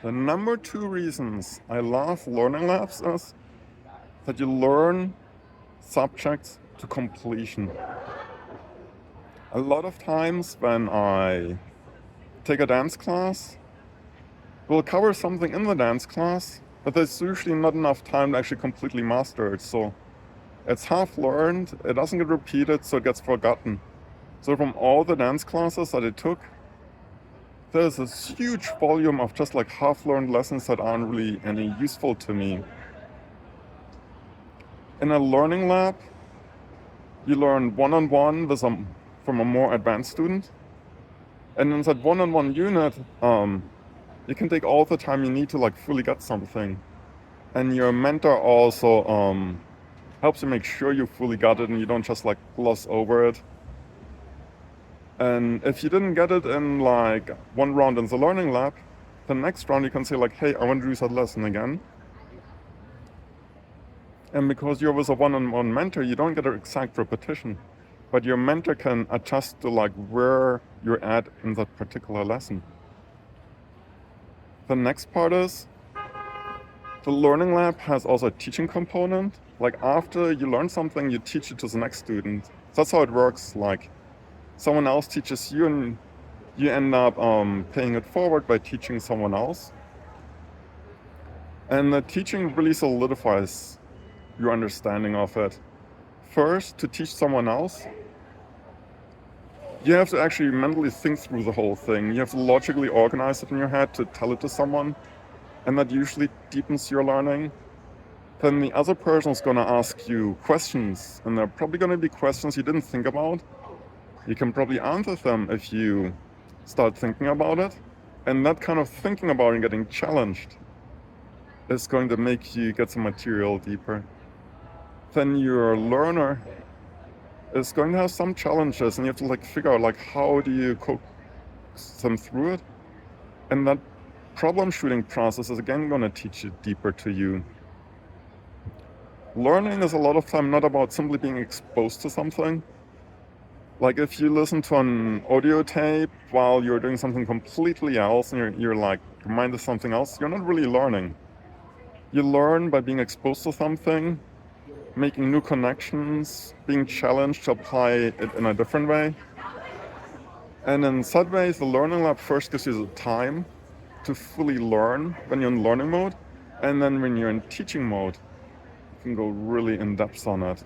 The number two reasons I love learning labs is that you learn subjects to completion. A lot of times when I take a dance class, we'll cover something in the dance class, but there's usually not enough time to actually completely master it. So it's half learned, it doesn't get repeated, so it gets forgotten. So from all the dance classes that I took, there's this huge volume of just like half-learned lessons that aren't really any useful to me. In a learning lab, you learn one-on-one with from a more advanced student. And in that one-on-one unit, you can take all the time you need to like fully get something. And your mentor also helps you make sure you fully got it and you don't just like gloss over it. And if you didn't get it in like one round in the learning lab, the next round you can say like, hey, I want to do that lesson again. And because you're with a one-on-one mentor, you don't get an exact repetition, but your mentor can adjust to like where you're at in that particular lesson. The next part is the learning lab has also a teaching component. Like after you learn something, you teach it to the next student. That's how it works. Like someone else teaches you and you end up paying it forward by teaching someone else. And the teaching really solidifies your understanding of it. First, to teach someone else, you have to actually mentally think through the whole thing. You have to logically organize it in your head to tell it to someone, and that usually deepens your learning. Then the other person is going to ask you questions, and they're probably going to be questions you didn't think about. You can probably answer them if you start thinking about it, and that kind of thinking about it and getting challenged is going to make you get some material deeper. Then your learner is going to have some challenges and you have to like figure out like how do you cope them through it. And that problem shooting process is again going to teach it deeper to you. Learning is a lot of time not about simply being exposed to something. Like if you listen to an audio tape while you're doing something completely else and you're like your mind is something else, you're not really learning. You learn by being exposed to something, making new connections, being challenged to apply it in a different way. And in that way, the learning lab first gives you the time to fully learn when you're in learning mode. And then when you're in teaching mode, you can go really in depth on it.